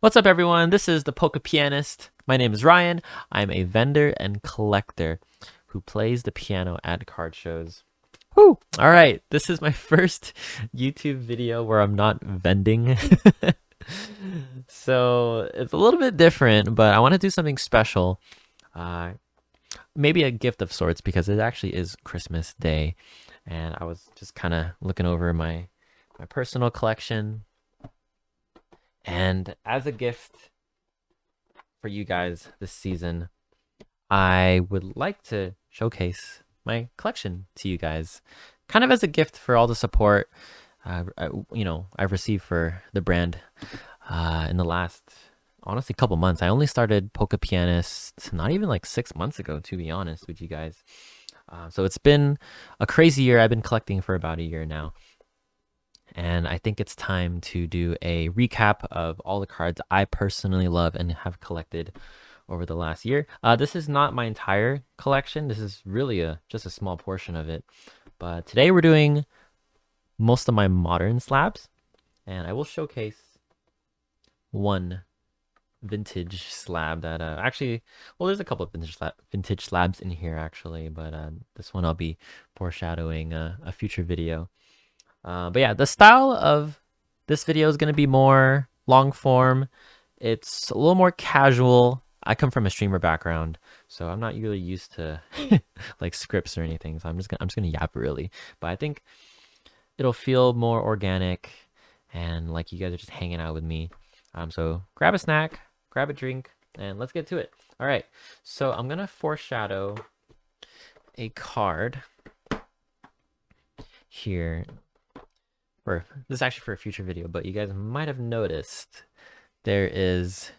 What's up, everyone? This is the Poke Pianist. My name is Ryan. I'm a vendor and collector who plays the piano at card shows. Woo! All right, this is my first YouTube video where I'm not vending. So it's a little bit different, but I want to do something special. Uh, Maybe a gift of sorts because it actually is Christmas Day, and I was just kind of looking over my personal collection, and as a gift for you guys this season, I would like to showcase my collection to you guys, kind of as a gift for all the support I've received for the brand in the last honestly couple months. I only started Poke Pianist not even like 6 months ago, to be honest with you guys. So it's been a crazy year. I've been collecting for about a year now. And I think it's time to do a recap of all the cards I personally love and have collected over the last year. This is not my entire collection. This is really just a small portion of it. But today we're doing most of my modern slabs, and I will showcase one vintage slab that actually, well, there's a couple of vintage slabs in here actually, but this one I'll be foreshadowing a future video. But yeah, the style of this video is going to be more long form. It's a little more casual. I come from a streamer background, so I'm not really used to like scripts or anything. So I'm just gonna yap really. But I think it'll feel more organic and like you guys are just hanging out with me. So grab a snack, grab a drink, and let's get to it. All right. So I'm gonna foreshadow a card here. This is actually for a future video, but you guys might have noticed there is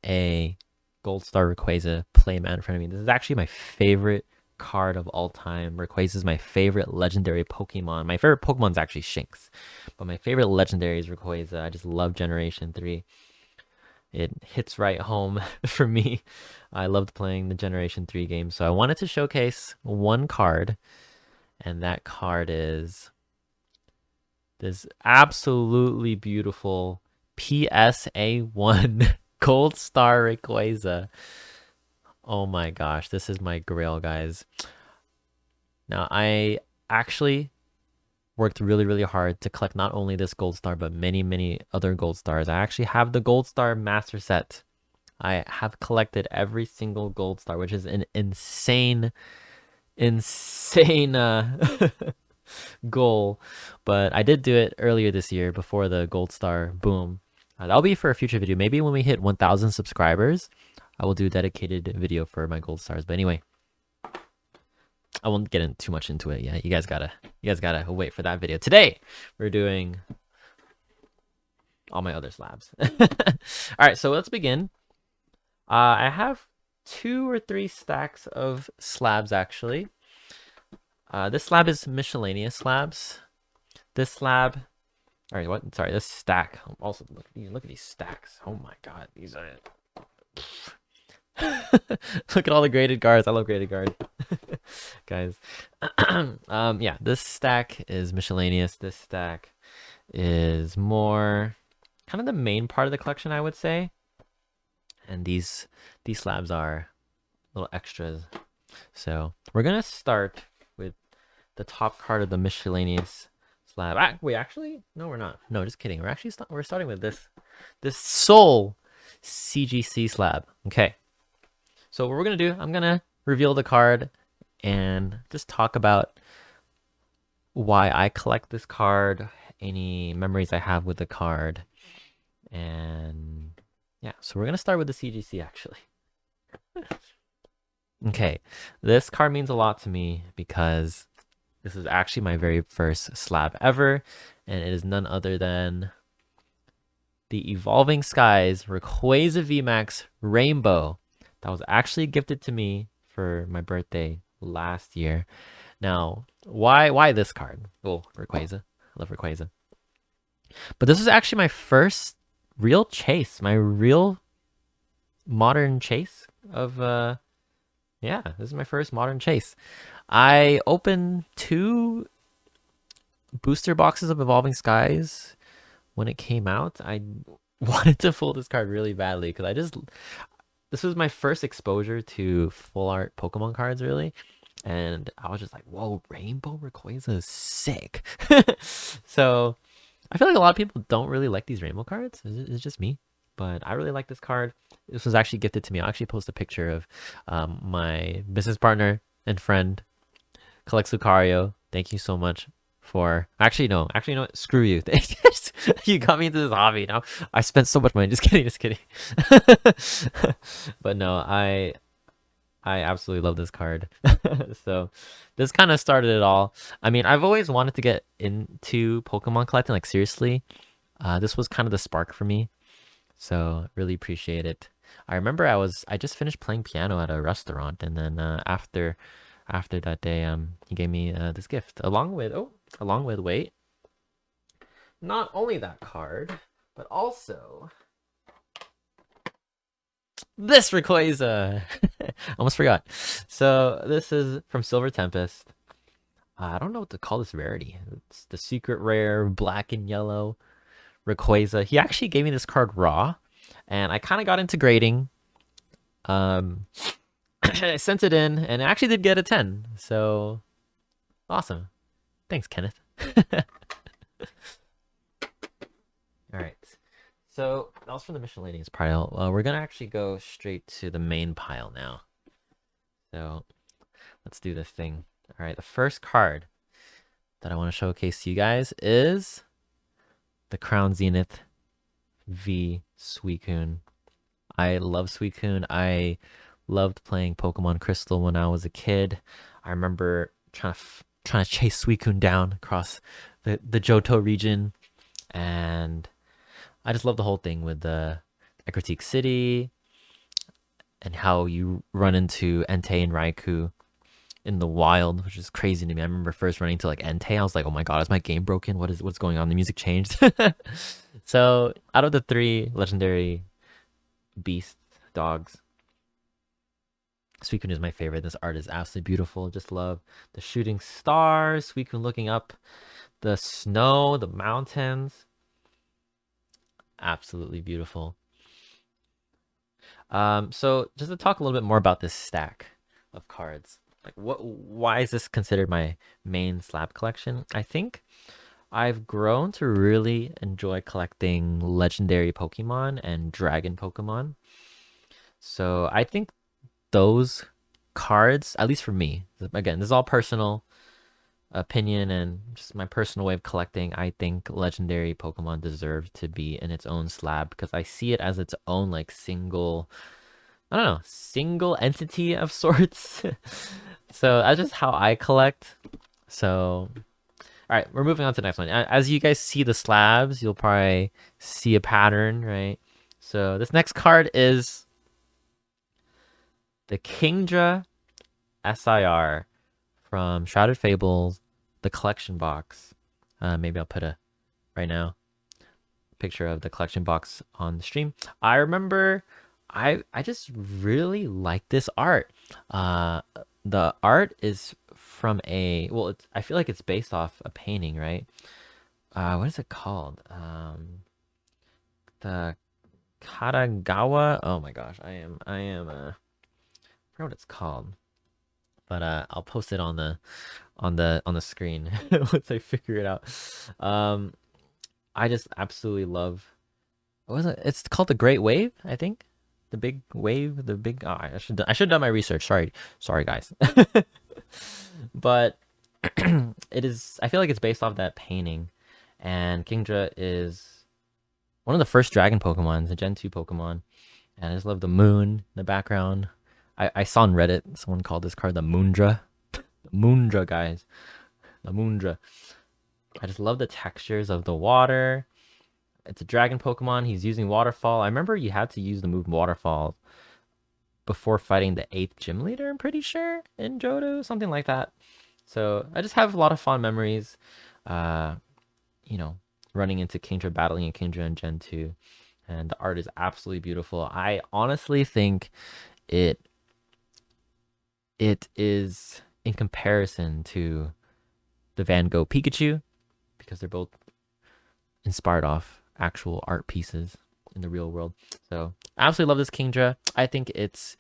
a Gold Star Rayquaza playmat in front of me. This is actually my favorite card of all time. Rayquaza is my favorite legendary Pokemon. My favorite Pokemon is actually Shinx, but my favorite legendary is Rayquaza. I just love Generation 3. It hits right home for me. I loved playing the Generation 3 game, so I wanted to showcase one card, and that card is this absolutely beautiful PSA1 Gold Star Rayquaza. Oh my gosh, this is my grail, guys. Now, I actually worked really hard to collect not only this Gold Star, but many other Gold Stars. I actually have the Gold Star Master Set. I have collected every single Gold Star, which is an insane goal, but I did do it earlier this year before the Gold Star boom. That'll be for a future video. Maybe when we hit 1,000 subscribers, I will do a dedicated video for my Gold Stars. But anyway, I won't get too much into it yet. You guys gotta wait for that video. Today, we're doing all my other slabs. All right, so let's begin. I have 2 or 3 stacks of slabs actually. This slab is miscellaneous slabs. This slab, all right, what? Sorry, this stack. Also, look at these stacks. Oh my god, these are. Look at all the graded cards. I love graded cards, guys. Yeah, this stack is miscellaneous. This stack is more kind of the main part of the collection, I would say. And these slabs are little extras. So we're gonna start with the top card of the miscellaneous slab. Wait, actually, no, we're not. No, just kidding. We're starting with this Soul CGC slab. Okay. So what we're gonna do, I'm gonna reveal the card and just talk about why I collect this card, any memories I have with the card, and yeah. So we're gonna start with the CGC actually. Okay, this card means a lot to me because this is actually my very first slab ever, and it is none other than the Evolving Skies Rayquaza VMAX Rainbow that was actually gifted to me for my birthday last year. Now, why this card? Oh, Rayquaza. I love Rayquaza. But this is actually my first real chase, my real modern chase of yeah, this is my first modern chase. I opened 2 booster boxes of Evolving Skies when it came out. I wanted to pull this card really badly because this was my first exposure to full art Pokemon cards, really. And I was just like, whoa, Rainbow Rayquaza is sick. So I feel like a lot of people don't really like these rainbow cards. It's just me. But I really like this card. This was actually gifted to me. I'll actually post a picture of my business partner and friend, Collect Lucario. Thank you so much for actually no, actually no, screw you. You got me into this hobby now. I spent so much money. Just kidding, just kidding. But no, I absolutely love this card. So this kind of started it all. I mean, I've always wanted to get into Pokemon collecting, like seriously. This was kind of the spark for me. So really appreciate it. I remember I just finished playing piano at a restaurant, and then after that day, he gave me this gift along with wait, not only that card, but also this Rayquaza. Almost forgot. So this is from Silver Tempest. I don't know what to call this rarity. It's the secret rare black and yellow Rayquaza. He actually gave me this card raw, and I kind of got into grading. Um, I sent it in, and I actually did get a 10. So awesome. Thanks, Kenneth. All right. So that was from the miscellaneous pile. We're gonna actually go straight to the main pile now. So let's do this thing. All right. The first card that I want to showcase to you guys is the Crown Zenith V Suicune. I love Suicune. I loved playing Pokemon Crystal when I was a kid. I remember trying to chase Suicune down across the Johto region, and I just love the whole thing with the Ecruteak City and how you run into Entei and Raikou in the wild, which is crazy to me. I remember first running to like Entei, I was like, "Oh my god, is my game broken? What's going on? The music changed." So, out of the three legendary beasts, dogs, Suicune is my favorite. This art is absolutely beautiful. Just love the shooting stars, Suicune looking up, the snow, the mountains. Absolutely beautiful. So just to talk a little bit more about this stack of cards, like why is this considered my main slab collection? I think I've grown to really enjoy collecting legendary Pokemon and dragon Pokemon. So I think those cards, at least for me, again, this is all personal opinion and just my personal way of collecting. I think legendary Pokemon deserve to be in its own slab because I see it as its own like single, I don't know, single entity of sorts. So that's just how I collect. So all right, we're moving on to the next one. As you guys see the slabs, you'll probably see a pattern, right? So this next card is the Kingdra SIR from Shrouded Fables, the collection box. Maybe I'll put a right now picture of the collection box on the stream. I remember I just really like this art. The art is from I feel like it's based off a painting, right? What is it called? The Katagawa. Oh my gosh, I forgot what it's called. But I'll post it on the screen once I figure it out. I just absolutely love. What was it? It's called the Great Wave, I think. The big wave, the big. Oh, I should have done my research. Sorry, guys. But it is. I feel like it's based off that painting, and Kingdra is one of the first dragon Pokemon, the Gen 2 Pokemon, and I just love the moon in the background. I saw on Reddit someone called this card the Moondra. The Moondra, guys. The Moondra. I just love the textures of the water. It's a dragon Pokemon. He's using Waterfall. I remember you had to use the move Waterfall before fighting the 8th gym leader, I'm pretty sure, in Johto, something like that. So I just have a lot of fond memories, uh, running into Kingdra, battling in Kingdra in Gen 2. And the art is absolutely beautiful. I honestly think it is in comparison to the Van Gogh Pikachu, because they're both inspired off actual art pieces. in the real world. So I absolutely love this Kingdra. I think it's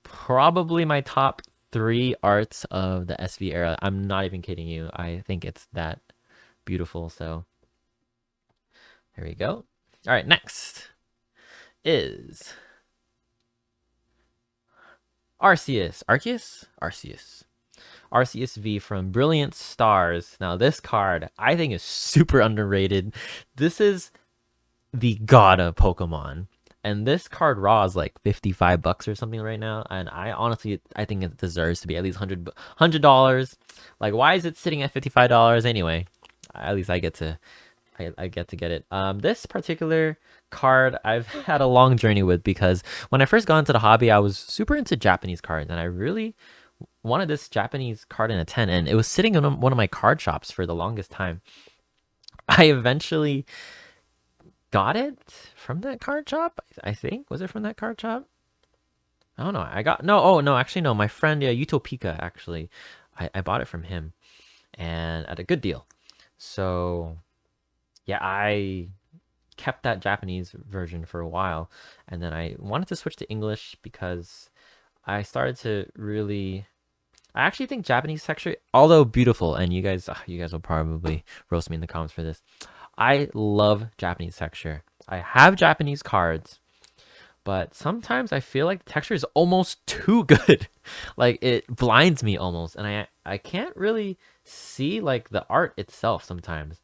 probably my top 3 arts of the SV era. I'm not even kidding you. I think it's that beautiful. So here we go. All right, next is Arceus V from Brilliant Stars. Now this card I think is super underrated. This is the god of Pokemon. And this card raw is like $55 or something right now. And I honestly, I think it deserves to be at least $100. Like, why is it sitting at $55 anyway? At least I get to, I get to get it. This particular card I've had a long journey with because when I first got into the hobby, I was super into Japanese cards, and I really wanted this Japanese card in a 10, and it was sitting in one of my card shops for the longest time. I eventually got it from that card shop. I think, was it from that card shop? I don't know. I got no. Oh no, actually no. My friend, yeah, Utopika. Actually, I bought it from him, and at a good deal. So yeah, I kept that Japanese version for a while, and then I wanted to switch to English because I started to really. I actually think Japanese texture, although beautiful, and you guys will probably roast me in the comments for this. I love Japanese texture. I have Japanese cards, but sometimes I feel like the texture is almost too good. Like it blinds me almost, and I can't really see like the art itself sometimes.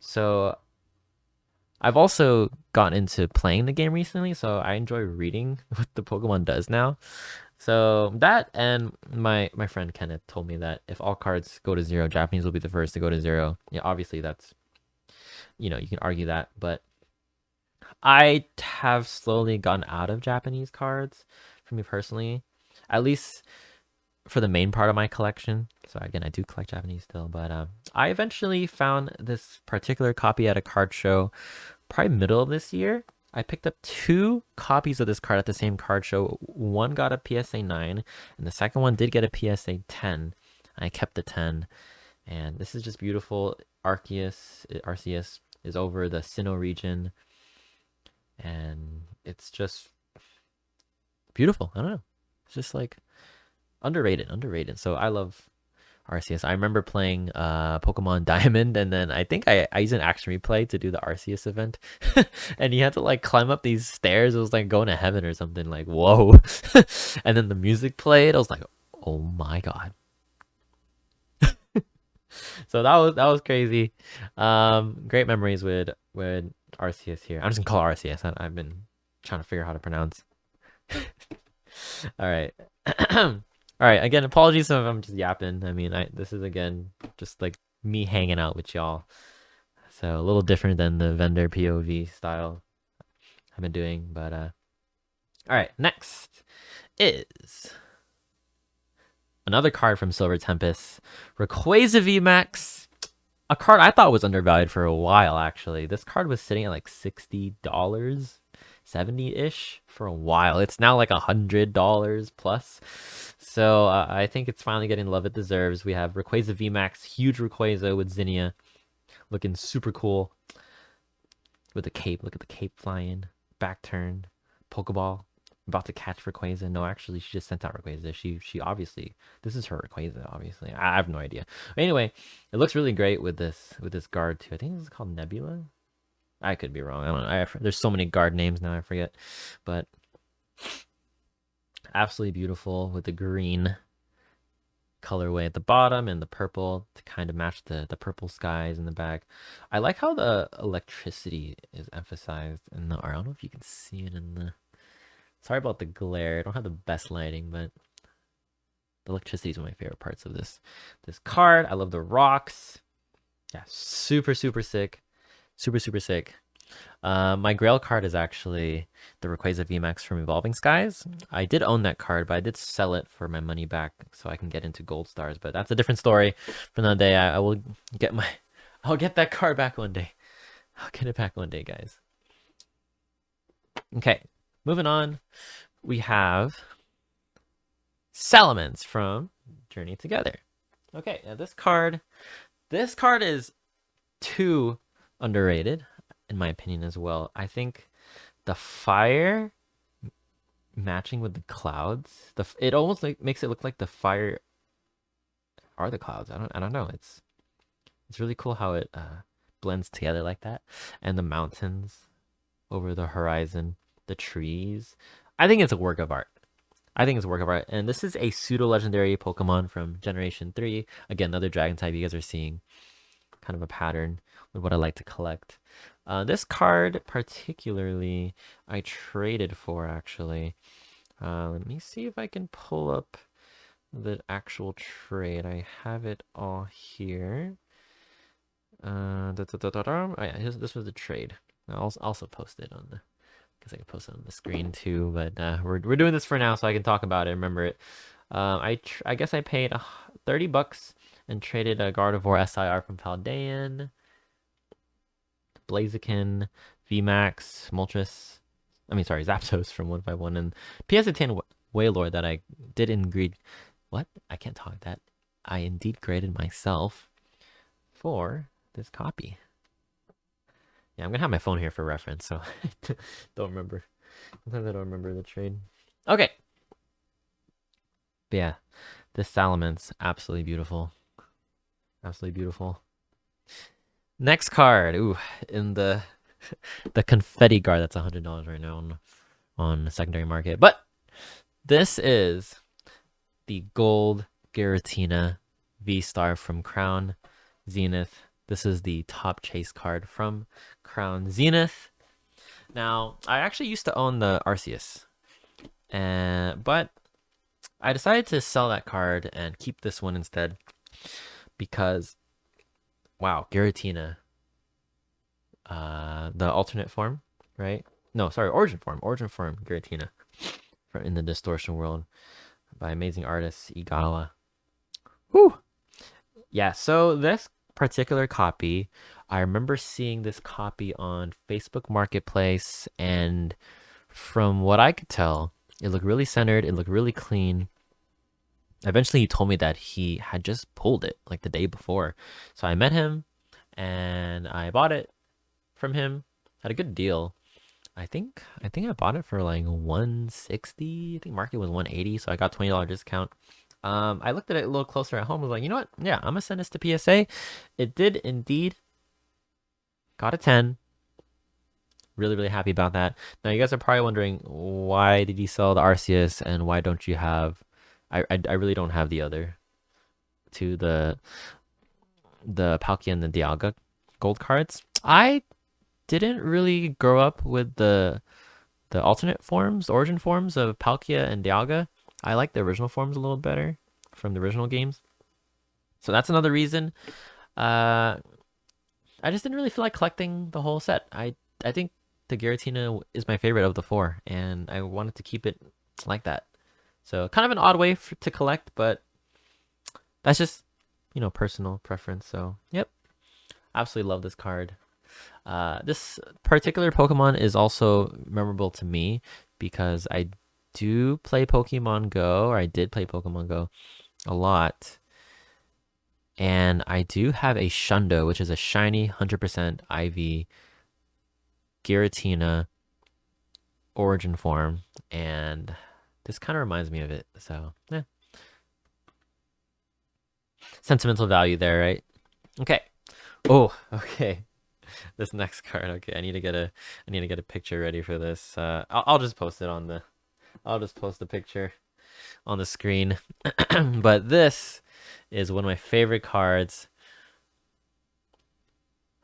So I've also gotten into playing the game recently, so I enjoy reading what the Pokemon does now. So that, and my friend Kenneth told me that if all cards go to 0, Japanese will be the first to go to 0. Yeah, obviously that's, you can argue that, but I have slowly gotten out of Japanese cards for me personally, at least for the main part of my collection. So again, I do collect Japanese still, but I eventually found this particular copy at a card show probably middle of this year. I picked up 2 copies of this card at the same card show. One got a PSA 9, and the second one did get a PSA 10. I kept the 10, and this is just beautiful. Arceus is over the Sinnoh region, and it's just beautiful. I don't know. It's just like underrated. So I love Arceus. I remember playing Pokemon Diamond, and then I think I used an action replay to do the Arceus event. And you had to like climb up these stairs. It was like going to heaven or something, like whoa. And then the music played. I was like, oh my god. So that was crazy. Great memories with Arceus here. I'm just gonna call it Arceus. I've been trying to figure out how to pronounce. All right. All right, again, apologies if I'm just yapping. I mean, this is again just like me hanging out with y'all. So a little different than the vendor POV style I've been doing, but all right, next is another card from Silver Tempest, Rayquaza VMAX. A card I thought was undervalued for a while actually. This card was sitting at like $60, 70-ish for a while. It's now like $100 plus. So I think it's finally getting the love it deserves. We have Rayquaza VMAX, huge Rayquaza with Zinnia, looking super cool with the cape. Look at the cape flying, back turned, Pokeball, about to catch Rayquaza. No, actually, she just sent out Rayquaza. She obviously, this is her Rayquaza. Obviously, I have no idea. Anyway, it looks really great with this guard too. I think this is called Nebula. I could be wrong. I don't know. There's so many guard names now. I forget, but absolutely beautiful with the green colorway at the bottom and the purple to kind of match the purple skies in the back. I like how the electricity is emphasized in the art. I don't know if you can see it in the. Sorry about the glare. I don't have the best lighting, but the electricity is one of my favorite parts of this card. I love the rocks. Yeah, super sick. Super sick. My Grail card is actually the Rayquaza VMAX from Evolving Skies. I did own that card, but I did sell it for my money back so I can get into Gold Stars. But that's a different story for another day. I will get I'll get that card back one day. I'll get it back one day, guys. Okay, moving on. We have Salamence from Journey Together. Okay, now this card is too underrated in my opinion as well. I think the fire matching with the clouds. It almost like makes it look like the fire are the clouds. I don't know. It's really cool how it blends together like that, and the mountains over the horizon, the trees. I think it's a work of art. I think it's a work of art. And this is a pseudo legendary Pokemon from Generation 3. Again, another dragon type. You guys are seeing kind of a pattern with what I like to collect. This card particularly I traded for actually. Let me see if I can pull up the actual trade. I have it all here. Oh, yeah, this was the trade. I'll also post it on the, because I can post it on the screen too. But we're doing this for now, so I can talk about it. Remember it. I guess I paid $30 and traded a Gardevoir SIR from Paldean, Blaziken, VMAX, Moltres. I mean, sorry, Zapdos from 151, and PSA 10 Wailord that I did indeed. What? I can't talk that. I indeed graded myself for this copy. Yeah, I'm gonna have my phone here for reference, so don't remember. Sometimes I don't remember the trade. Okay. But yeah, this Salamence, absolutely beautiful. Absolutely beautiful. Next card. Ooh, in the confetti card, that's $100 right now on the secondary market. But this is the gold Giratina V-Star from Crown Zenith. This is the top chase card from Crown Zenith. Now, I actually used to own the Arceus, but I decided to sell that card and keep this one instead because, wow, Giratina, the alternate form, right? No, sorry, origin form Giratina from in the Distortion World by amazing artist Igawa. Whew. Yeah, so this particular copy, I remember seeing this copy on Facebook Marketplace, and from what I could tell, it looked really centered, it looked really clean. Eventually, he told me that he had just pulled it like the day before. So I met him and I bought it from him. Had a good deal. I think I bought it for like 160. I think market was 180, so I got $20 discount. I looked at it a little closer at home. I was like, you know what? Yeah, I'm gonna send this to PSA. It did indeed. Got a 10. Really, really happy about that. Now, you guys are probably wondering, why did you sell the Arceus and why don't you have... I really don't have the other two, the Palkia and the Dialga gold cards. I didn't really grow up with the alternate forms, origin forms of Palkia and Dialga. I like the original forms a little better from the original games. So that's another reason. I just didn't really feel like collecting the whole set. I think the Giratina is my favorite of the four, and I wanted to keep it like that. So kind of an odd way to collect, but that's just, you know, personal preference. So, yep. Absolutely love this card. This particular Pokemon is also memorable to me because I do play Pokemon Go, or I did play Pokemon Go a lot. And I do have a Shundo, which is a shiny 100% IV Giratina origin form, and this kind of reminds me of it. So, yeah. Sentimental value there, right? Okay. Oh, okay. This next card. Okay, I need to get a picture ready for this. I'll just post it on the I'll just post the picture on the screen. But this is one of my favorite cards.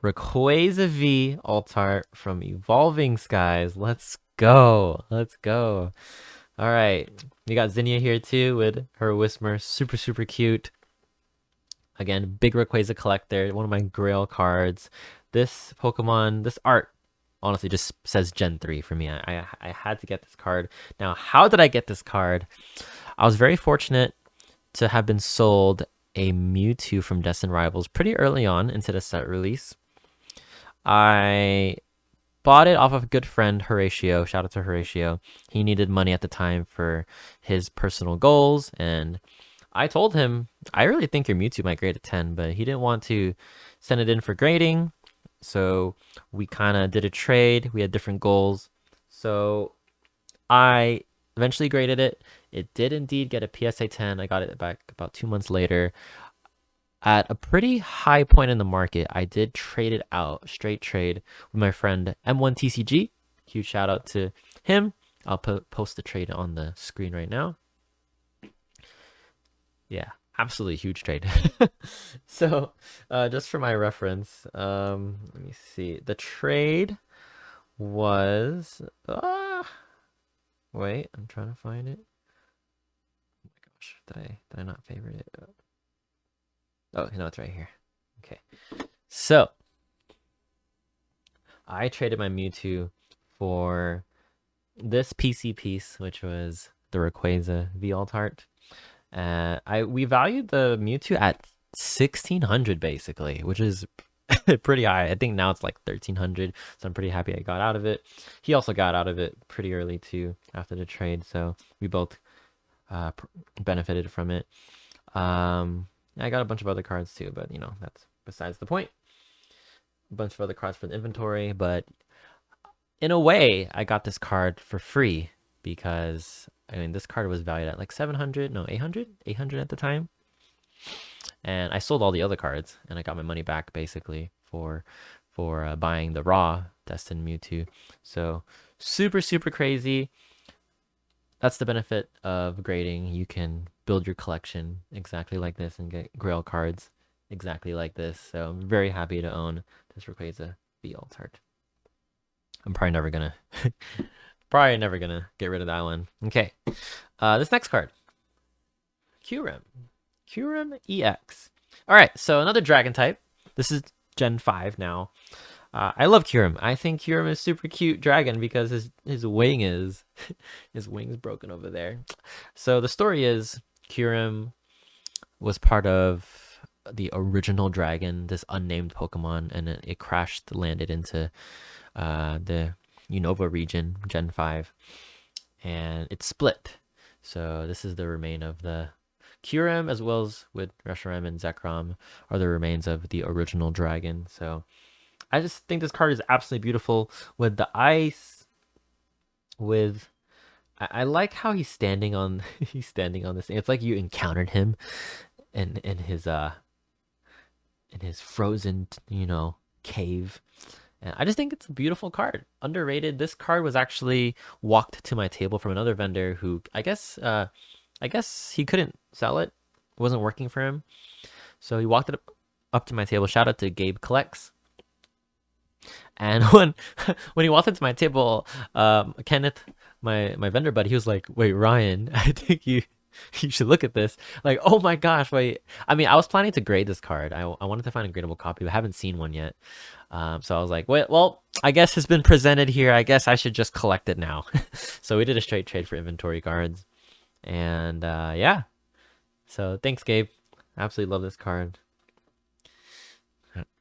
Rayquaza V Altart from Evolving Skies. Let's go. Let's go. All right. We got Zinnia here too with her Whismur. Super, super cute. Again, big Rayquaza collector. One of my grail cards. This Pokemon, this art, honestly just says Gen 3 for me. I had to get this card. Now, how did I get this card? I was very fortunate to have been sold a Mewtwo from Destined Rivals pretty early on into the set release. I bought it off of a good friend, Horatio. Shout out to Horatio. He needed money at the time for his personal goals, and I told him, I really think your Mewtwo might grade a 10, but he didn't want to send it in for grading. So we kind of did a trade. We had different goals. So I eventually graded it. It did indeed get a PSA 10. I got it back about 2 months later. At a pretty high point in the market, I did trade it out, straight trade with my friend M1TCG. Huge shout out to him. I'll post the trade on the screen right now. Yeah, absolutely huge trade. So, just for my reference, let me see. The trade was wait, I'm trying to find it. Oh my gosh, did I not favorite it? Oh, no, it's right here. Okay. So, I traded my Mewtwo for this PC piece, which was the Rayquaza V-Alt art. We valued the Mewtwo at 1600 basically, which is pretty high. I think now it's like 1300, so I'm pretty happy I got out of it. He also got out of it pretty early too after the trade, so we both benefited from it. I got a bunch of other cards too, but you know, that's besides the point. A bunch of other cards for the inventory, but in a way, I got this card for free because I mean, this card was valued at like 700, no, 800 at the time. And I sold all the other cards and I got my money back basically for buying the raw Destined Mewtwo. So super, super crazy. That's the benefit of grading. You can build your collection exactly like this and get grail cards exactly like this. So I'm very happy to own this Rayquaza V-Alt art. I'm probably never gonna get rid of that one. Okay. This next card. Kyurem. Kyurem EX. Alright, so another dragon type. This is Gen 5 now. I love Kyurem. I think Kyurem is super cute dragon because his wing is his wing's broken over there. So the story is Kyurem was part of the original dragon, this unnamed Pokemon, and it crashed landed into the Unova region, Gen 5, and it split. So this is the remain of the Kyurem, as well as with Reshiram and Zekrom are the remains of the original dragon. So I just think this card is absolutely beautiful with the ice. With I like how he's standing on he's standing on this thing. It's like you encountered him in his frozen, cave. And I just think it's a beautiful card. Underrated. This card was actually walked to my table from another vendor who I guess he couldn't sell it. It wasn't working for him. So he walked it up to my table. Shout out to Gabe Collects. And when he walked into my table, Kenneth, my vendor buddy, he was like, "Wait, Ryan, I think you should look at this." Like, oh my gosh, wait. I mean, I was planning to grade this card. I wanted to find a gradable copy, but I haven't seen one yet. So I was like, wait, well, I guess it's been presented here. I guess I should just collect it now. So we did a straight trade for inventory cards. And yeah. So thanks, Gabe. Absolutely love this card.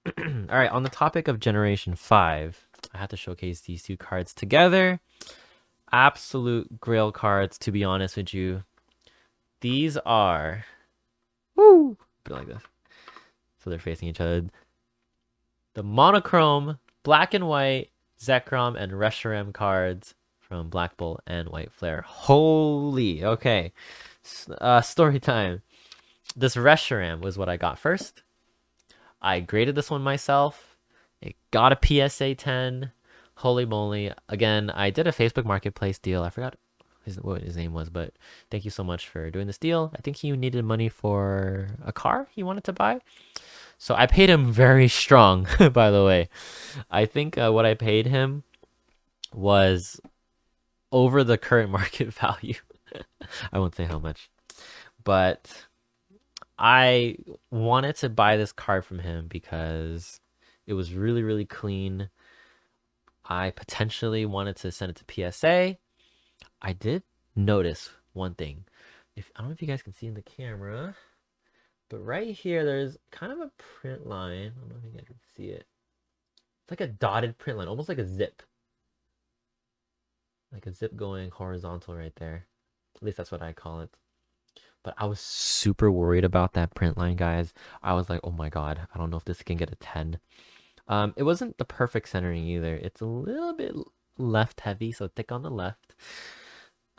All right, on the topic of Generation 5, I have to showcase these two cards together. Absolute grail cards, to be honest with you. These are... Woo! Put it like this. So they're facing each other. The monochrome, black and white, Zekrom and Reshiram cards from Black Bolt and White Flare. Holy! Okay. Story time. This Reshiram was what I got first. I graded this one myself. It got a PSA 10. Holy moly. Again, I did a Facebook Marketplace deal. I forgot what his name was, but thank you so much for doing this deal. I think he needed money for a car he wanted to buy. So I paid him very strong, by the way. I think what I paid him was over the current market value. I won't say how much. But I wanted to buy this card from him because it was really, really clean. I potentially wanted to send it to PSA. I did notice one thing. I don't know if you guys can see in the camera, but right here there's kind of a print line. I don't know if you guys can see it. It's like a dotted print line, almost like a zip. Like a zip going horizontal right there. At least that's what I call it. But I was super worried about that print line, guys. I was like, oh my god, I don't know if this can get a 10. It wasn't the perfect centering either. It's a little bit left heavy, so thick on the left.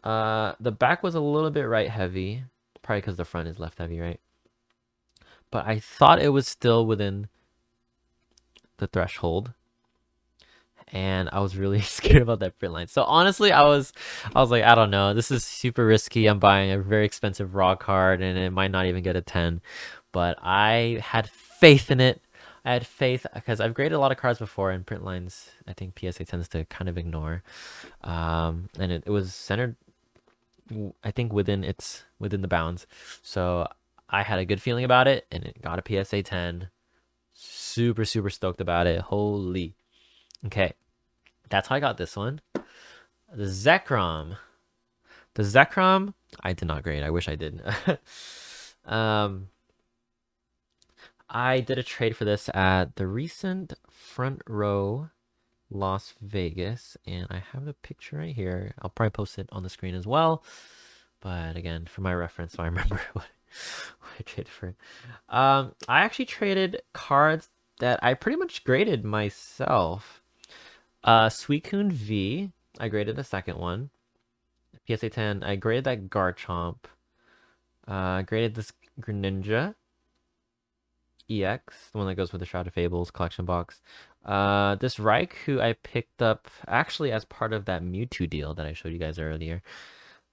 The back was a little bit right heavy, probably because the front is left heavy, right? But I thought it was still within the threshold, and I was really scared about that print line. So honestly, I was like, I don't know, this is super risky. I'm buying a very expensive raw card, and it might not even get a 10. But I had faith in it. I had faith because I've graded a lot of cards before, and print lines I think PSA tends to kind of ignore. And it was centered, I think, within the bounds. So I had a good feeling about it, and it got a PSA 10. Super, super stoked about it. Holy. Okay. That's how I got this one. The Zekrom. The Zekrom, I did not grade. I wish I did. um, I did a trade for this at the recent Front Row Las Vegas, and I have the picture right here. I'll probably post it on the screen as well. But again, for my reference, so I remember what I traded for it. I actually traded cards that I pretty much graded myself. Suicune V, I graded the second one. PSA 10, I graded that Garchomp. I graded this Greninja EX, the one that goes with the Shroud of Fables collection box. This Raikou I picked up actually as part of that Mewtwo deal that I showed you guys earlier.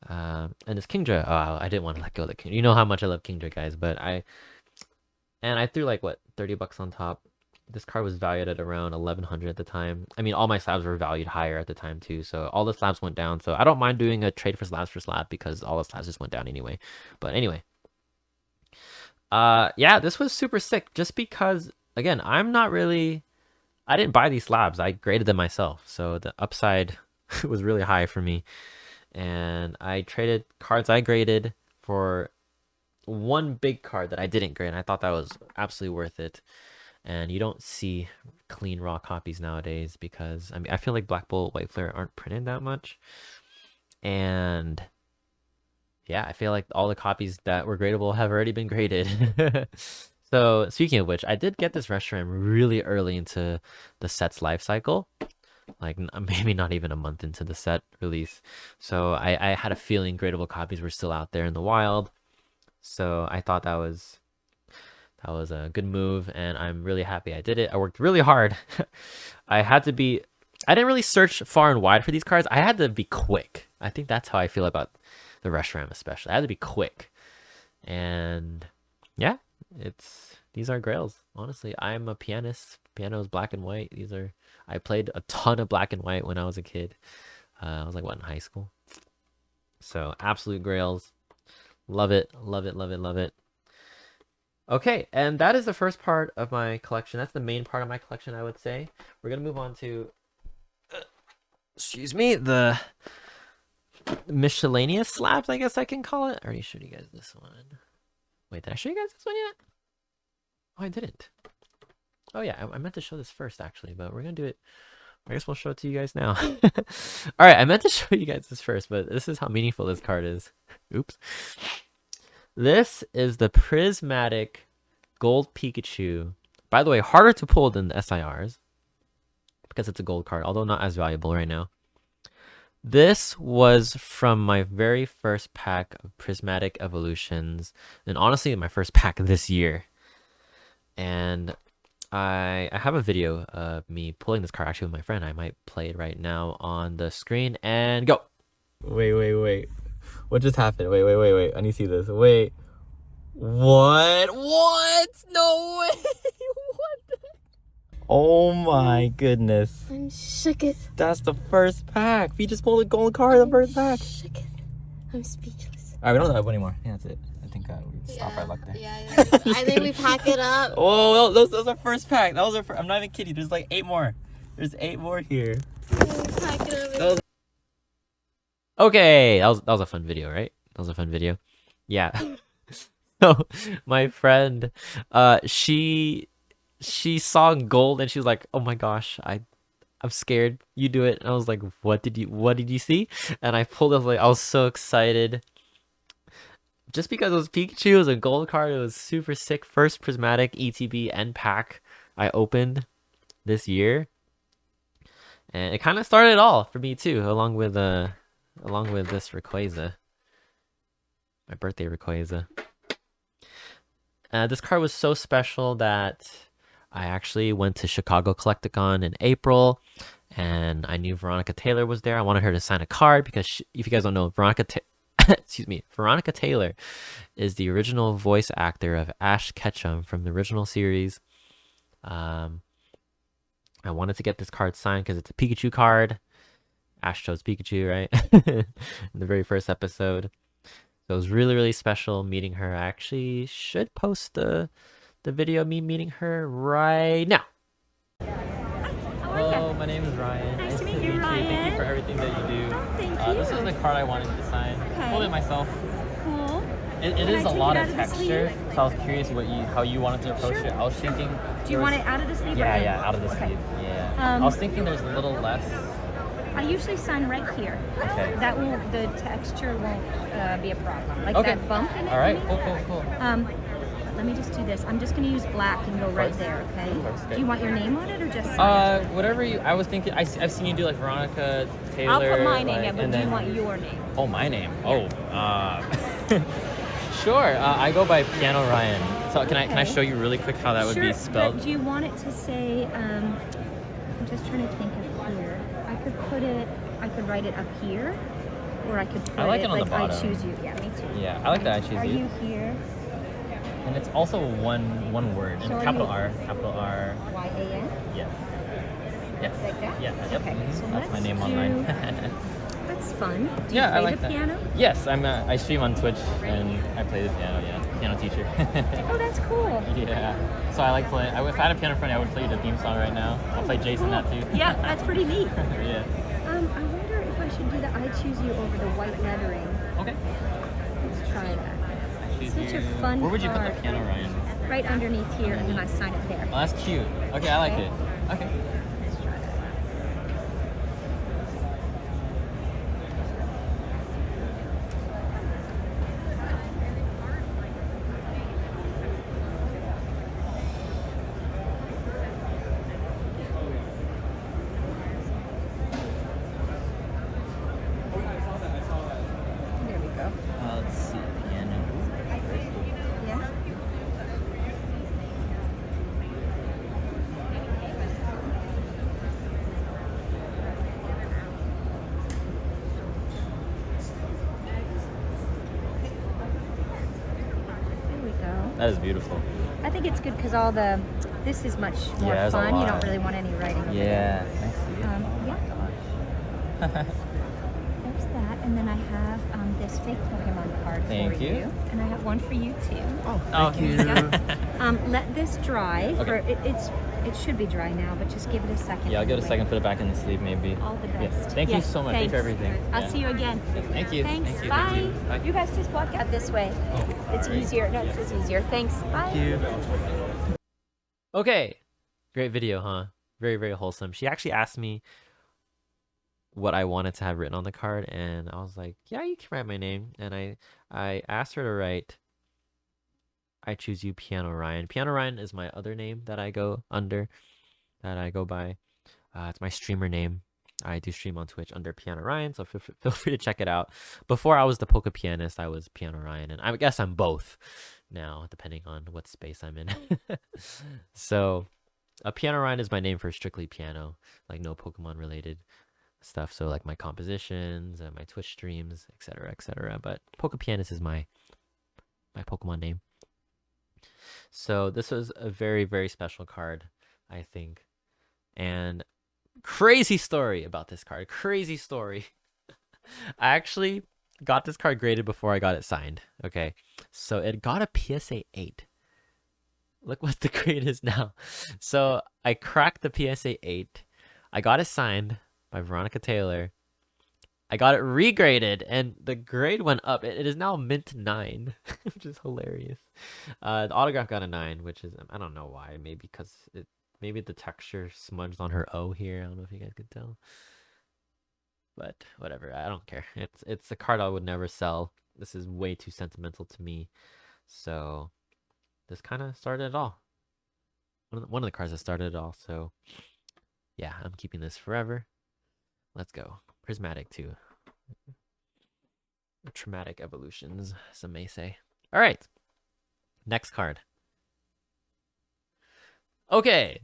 And this Kingdra, oh, I didn't want to let go of the Kingdra. You know how much I love Kingdra, guys, but I threw like what, $30 on top. This card was valued at around 1100 at the time. I mean, all my slabs were valued higher at the time too, so all the slabs went down. So I don't mind doing a trade for slab because all the slabs just went down anyway. But anyway, yeah, this was super sick just because, again, I didn't buy these slabs. I graded them myself, so the upside was really high for me. And I traded cards I graded for one big card that I didn't grade. And I thought that was absolutely worth it. And you don't see clean raw copies nowadays because, I mean, I feel like Black Bolt, White Flare aren't printed that much. And yeah, I feel like all the copies that were gradable have already been graded. So speaking of which, I did get this Reshiram really early into the set's life cycle. Like maybe not even a month into the set release. So I had a feeling gradable copies were still out there in the wild. So I thought that was a good move, and I'm really happy I did it. I worked really hard. I didn't really search far and wide for these cards. I had to be quick. I think that's how I feel about the Reshiram especially. I had to be quick. And yeah, these are grails. Honestly, I'm a pianist. Piano is black and white. I played a ton of black and white when I was a kid. I was like, what, in high school? So absolute grails. Love it, love it, love it, love it. Okay, and that is the first part of my collection. That's the main part of my collection, I would say. We're gonna move on to, excuse me, the miscellaneous slabs, I guess I can call it. I already showed you guys this one. Wait, did I show you guys this one yet? Oh, I didn't. Oh yeah, I meant to show this first actually, but we're gonna do it. I guess we'll show it to you guys now. All right, I meant to show you guys this first, but this is how meaningful this card is. Oops. This is the Prismatic Gold Pikachu. By the way, harder to pull than the SIRs because it's a gold card, although not as valuable right now. This was from my very first pack of Prismatic Evolutions, and honestly, my first pack this year. And I have a video of me pulling this card actually with my friend. I might play it right now on the screen and go. Wait. What just happened? Wait. I need to see this. Wait. What? No way. What? Oh my goodness. I'm shooketh. That's the first pack. We just pulled a gold card in the first pack. Shooketh. I'm speechless. All right, we don't have one anymore. Yeah, that's it. I think we stop right luck there. Yeah. I think we pack it up. Oh, those are first pack. That was our first. I'm not even kidding. There's like 8 more. There's 8 more here. Pack it up. Okay, that was a fun video, right? That was a fun video. Yeah. So my friend, she saw gold and she was like, "Oh my gosh, I'm scared. You do it." And I was like, "What did you see?" And I pulled up, like, I was so excited. Just because it was Pikachu, it was a gold card, it was super sick. First Prismatic ETB end pack I opened this year. And it kind of started it all for me too, along with this Rayquaza, my birthday Rayquaza. This card was so special that I actually went to Chicago Collecticon in April, and I knew Veronica Taylor was there. I wanted her to sign a card because if you guys don't know, excuse me, Veronica Taylor is the original voice actor of Ash Ketchum from the original series. I wanted to get this card signed because it's a Pikachu card. Ash chose Pikachu, right? In the very first episode. So it was really, really special meeting her. I actually should post the video of me meeting her right now. How are Hello, you? my name is Ryan. Nice to meet you, Ryan. Thank you for everything that you do. Oh, thank you. This is the card I wanted to sign. Okay. Hold it myself. Cool. It Can is I a take lot it of out of the texture, sleeve? so I was curious how you wanted to approach Sure. it. I was thinking. Do you want it out of the sleeve? Yeah, or in? yeah, out of the Okay. sleeve. Yeah. I was thinking there's a little less. I usually sign right here. Okay. That won't, the texture won't be a problem. Like Okay. that bump in it. All right. you mean? Cool. Let me just do this. I'm just going to use black and go right course. there, okay? Of course, okay. Do you want your name on it or just sign it? Whatever you. I was thinking. I've seen you do like Veronica Taylor. I'll put my name like, in, but and do you then- want your name? Oh, my name. Oh. Sure. I go by Piano Ryan. So can I Okay. show you really quick how that would Sure, be spelled? but do you want it to say, I'm just trying to think of here. I could write it up here, or I could put I like it on the I bottom. choose you. Yeah, me too. Yeah, I like that. I choose Are you. you here? And it's also one word. And So are capital you- R. Capital R. Y-A-N? Yes. Yes. Like that? Yeah. Yep. Okay, Mhm. so That's my let's name do- online. That's fun. Do you Yeah, I play like the that. piano? Yes, I stream on Twitch and I play the piano. Yeah, piano teacher. Oh, that's cool. Yeah. So I like playing. If I had a piano friend, I would play you the theme song right now. I'll play Jason that too. Yeah, that's pretty neat. Yeah. I wonder if I should do the I choose you over the white lettering. Okay. Let's try that. Choose Such a you. fun Where would you put card. the piano, Ryan? Right underneath here, and then I sign it there. Oh, that's cute. Okay, I like Okay. it. Okay. Let's try that. There we go. Let's see. Piano. Yeah. There we go. That is beautiful. I think it's good because this is much more Yeah, there's a fun. You don't lot. really want any writing. over Yeah. there. I see. Yeah. Oh my gosh. There's that, and then I have this fake Pokemon card Thank for you. and I have one for you too. Oh, thank you. Let this dry. Okay. For it should be dry now, but just give it a second. Yeah, I'll give it a anyway. second. Put it back in the sleeve, maybe. All the Yeah. best. Thank you Yes, so much. Thank you for everything. I'll Yeah. see you again. Thank you. Thanks. Thank you. Bye. Thank you. Bye. You guys just walk out this way. Oh, It's alright. easier. No, it's just easier. Thanks. Bye. Thank you. Okay. Great video, huh? Very, very wholesome. She actually asked me what I wanted to have written on the card, and I was like, yeah, you can write my name. And I asked her to write, I choose you, Piano Ryan. Piano Ryan is my other name that I go under, that I go by. It's my streamer name. I do stream on Twitch under Piano Ryan, so feel free to check it out. Before I was the Poke Pianist, I was Piano Ryan, and I guess I'm both now, depending on what space I'm in. So, Piano Ryan is my name for strictly piano, like no Pokemon related stuff. So like my compositions and my Twitch streams, etc., etc. But Poke Pianist is my Pokemon name. So this was a very, very special card, I think. And crazy story about this card. Crazy story. I actually got this card graded before I got it signed. Okay. So it got a PSA 8. Look what the grade is now. So I cracked the PSA 8. I got it signed by Veronica Taylor. I got it regraded, and the grade went up. It is now mint 9, which is hilarious. The autograph got a 9, which is, I don't know why. Maybe because maybe the texture smudged on her O here. I don't know if you guys could tell. But whatever, I don't care. It's a card I would never sell. This is way too sentimental to me. So this kind of started it all. One of the cards that started it all. So yeah, I'm keeping this forever. Let's go. Prismatic too. Traumatic evolutions, some may say. All right. Next card. Okay.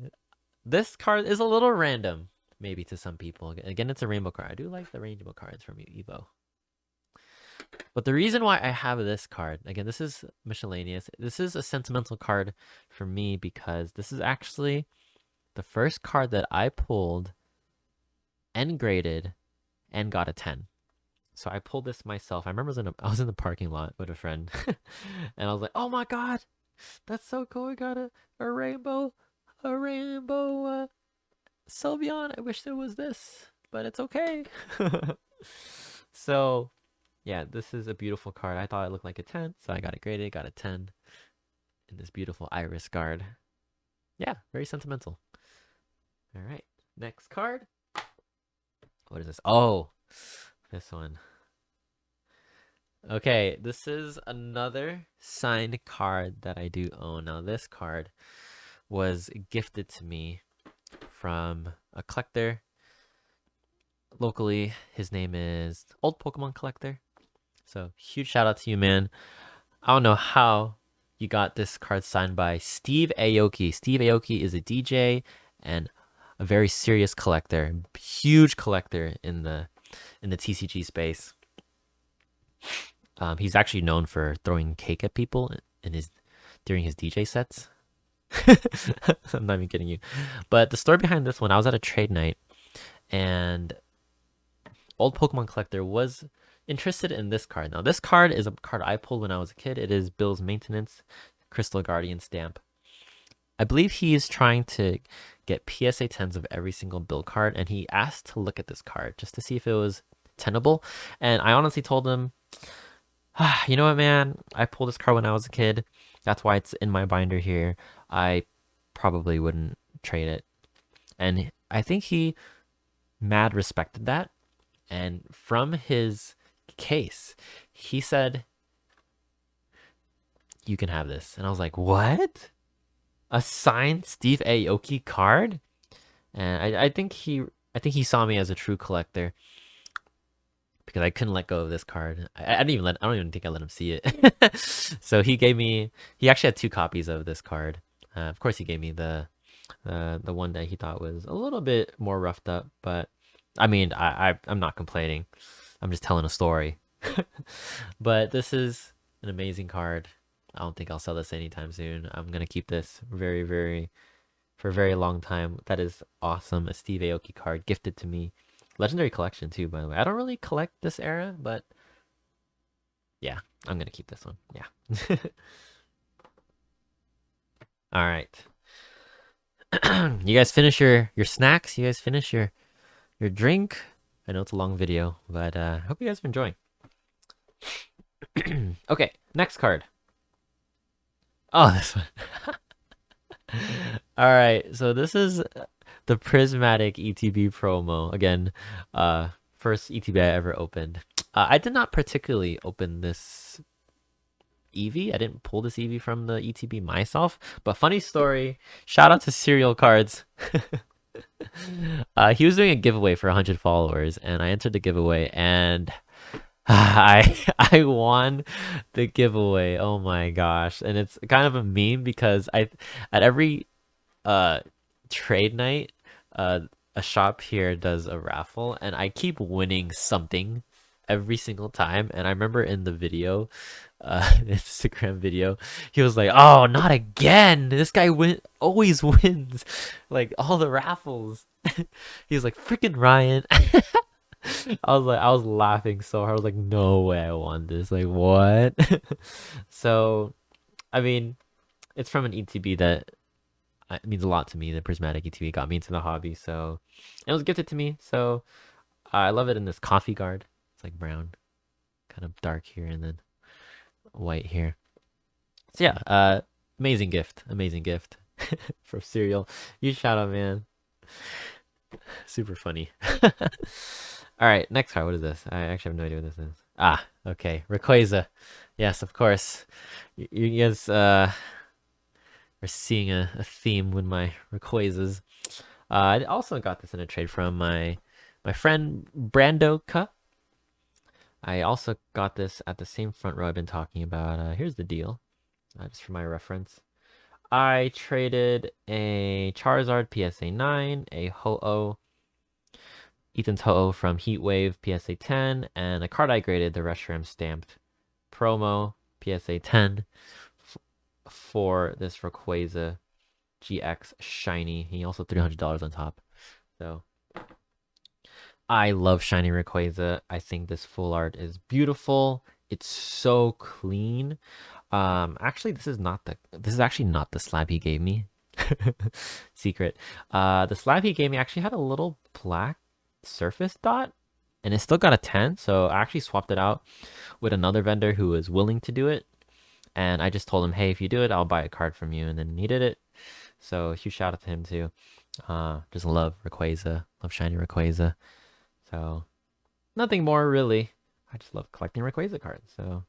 This card is a little random, maybe to some people. Again, it's a rainbow card. I do like the rainbow cards from Evo. But the reason why I have this card, again, this is miscellaneous. This is a sentimental card for me because this is actually the first card that I pulled and graded and got a 10. So I pulled this myself. I remember I was in the parking lot with a friend and I was like, oh my God, that's so cool. I got a rainbow Sylveon. I wish there was this, but it's okay. So yeah, this is a beautiful card. I thought it looked like a 10, so I got it graded, got a 10 in this beautiful iris card. Yeah, very sentimental. All right, next card. What is this? Oh, this one. Okay, this is another signed card that I do own. Now, this card was gifted to me from a collector locally. His name is Old Pokemon Collector. So, huge shout out to you, man. I don't know how you got this card signed by Steve Aoki. Steve Aoki is a DJ and a very serious collector, huge collector in the TCG space. He's actually known for throwing cake at people during his DJ sets. I'm not even kidding you. But the story behind this one, I was at a trade night, and Old Pokemon Collector was interested in this card. Now, this card is a card I pulled when I was a kid. It is Bill's Maintenance Crystal Guardian stamp. I believe he is trying to get PSA 10s of every single Bill card, and he asked to look at this card just to see if it was tenable. And I honestly told him, you know what, man? I pulled this card when I was a kid. That's why it's in my binder here. I probably wouldn't trade it. And I think he mad respected that. And from his case, he said, you can have this. And I was like, what? A signed Steve Aoki card? And I think he saw me as a true collector, because I couldn't let go of this card. I don't even think I let him see it. So he actually had 2 copies of this card. Of course, he gave me the one that he thought was a little bit more roughed up, but I mean, I'm not complaining. I'm just telling a story. But this is an amazing card. I don't think I'll sell this anytime soon. I'm gonna keep this for a very long time. That is awesome. A Steve Aoki card gifted to me. Legendary collection too, by the way. I don't really collect this era, but yeah, I'm gonna keep this one. Yeah. All right. You guys finish your snacks. You guys finish your drink. I know it's a long video, but I hope you guys are enjoying. Okay, next card. Oh, this one. All right, so this is the Prismatic ETB promo. Again, first ETB I ever opened. I did not particularly open this Eevee. I didn't pull this Eevee from the ETB myself. But funny story, shout out to Serial Cards. He was doing a giveaway for 100 followers, and I entered the giveaway, and I won the giveaway. Oh my gosh. And it's kind of a meme because at every trade night, a shop here does a raffle, and I keep winning something every single time. And I remember in the video, Instagram video, he was like, oh, not again, this guy always wins like all the raffles. He was like, freaking Ryan. I was laughing so hard. I was like, no way I won this. Like, what? So, I mean, it's from an ETB that it means a lot to me. The Prismatic ETB got me into the hobby, so it was gifted to me. So I love it in this coffee guard. It's like brown, kind of dark here, and then white here. So yeah, amazing gift from Cereal. You shout out, man. Super funny. All right, next card. What is this? I actually have no idea what this is. Ah, okay, Rayquaza. Yes, of course. You guys are seeing a theme with my Rayquazas. I also got this in a trade from my my friend Brandoka. I also got this at the same front row I've been talking about. Here's the deal, just for my reference. I traded a Charizard PSA 9, a Ho-Oh, Ethan's Ho-Oh from Heatwave PSA 10, and a card I graded, the Reshiram stamped promo PSA 10 for this Rayquaza GX shiny. He also $300 on top. So I love shiny Rayquaza. I think this full art is beautiful. It's so clean. Actually, this is actually not the slab he gave me. Secret. The slab he gave me actually had a little black surface dot, and it still got a 10. So I actually swapped it out with another vendor who was willing to do it, and I just told him, hey, if you do it, I'll buy a card from you. And then he did it. So huge shout out to him too. Just love Rayquaza, love shiny Rayquaza. So nothing more really. I just love collecting Rayquaza cards. So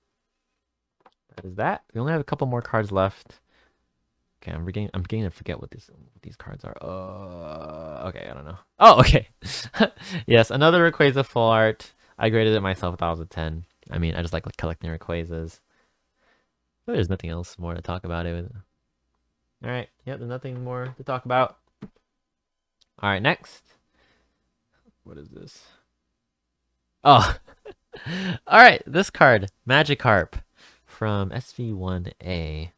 that is that. We only have a couple more cards left. Okay, I'm beginning to forget what these cards are. Okay, I don't know. Oh, okay. Yes, another Rayquaza full art. I graded it myself. That was a 10. I mean, I just like collecting Rayquazas. But there's nothing else more to talk about it. All right. Yep, there's nothing more to talk about. All right, next. What is this? Oh. All right, this card, Magikarp from SV1A.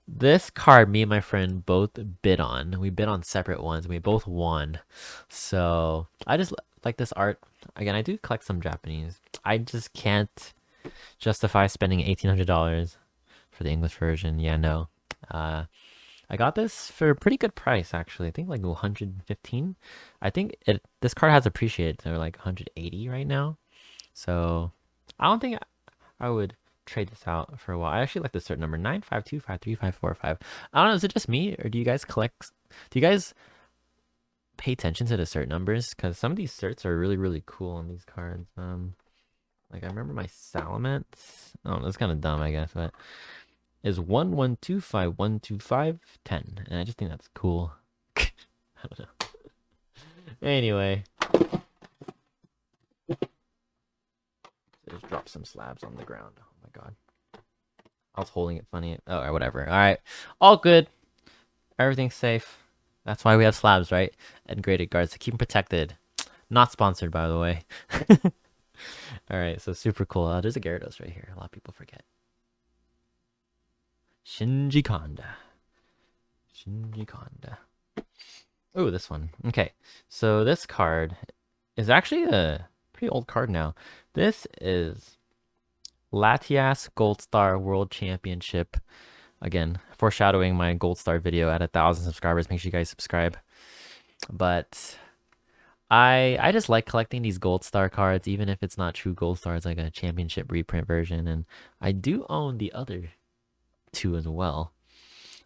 This card, me and my friend both bid on. We bid on separate ones. We both won. So I just like this art. Again, I do collect some Japanese. I just can't justify spending $1,800 for the English version. Yeah, no. I got this for a pretty good price, actually. I think like 115. I think this card has appreciated to like 180 right now. So I don't think I would trade this out for a while. I actually like the cert number 952535545. I don't know, is it just me or do you guys pay attention to the cert numbers? Because some of these certs are really, really cool on these cards. Like I remember my Salamence. Oh, that's kind of dumb, I guess, but is 112512512510, and I just think that's cool. I don't know. Anyway, just drop some slabs on the ground. Oh my god, I was holding it funny. Oh, or whatever. All right, all good. Everything's safe. That's why we have slabs, right? And graded guards to keep them protected. Not sponsored, by the way. All right, so super cool. There's a Gyarados right here. A lot of people forget. Shinji Kanda. Oh, this one. Okay, so this card is actually a pretty old card now. This is Latias Gold Star World Championship. Again, foreshadowing my Gold Star video at 1,000 subscribers. Make sure you guys subscribe. But I just like collecting these Gold Star cards, even if it's not true Gold Star. It's like a championship reprint version, and I do own the other two as well.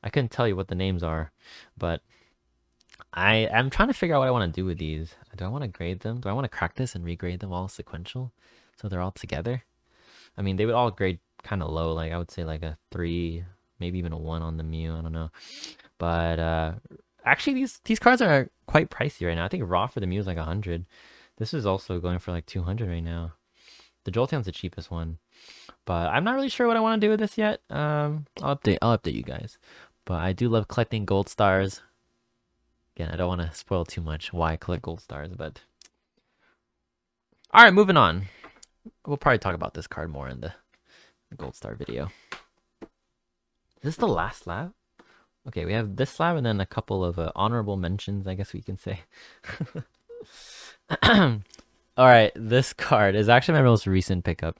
I couldn't tell you what the names are, but I am trying to figure out what I want to do with these. Do I want to grade them? Do I want to crack this and regrade them all sequential so they're all together? I mean, they would all grade kind of low. Like I would say like a 3, maybe even a 1 on the Mew. I don't know. But actually these cards are quite pricey right now. I think raw for the Mew is like 100. This is also going for like 200 right now. The Jolteon's the cheapest one. But I'm not really sure what I want to do with this yet. I'll update you guys. But I do love collecting gold stars. Again, I don't want to spoil too much why I collect gold stars, but all right, moving on. We'll probably talk about this card more in the gold star video. Is this the last slab? Okay, we have this slab and then a couple of honorable mentions, I guess we can say. All right, this card is actually my most recent pickup.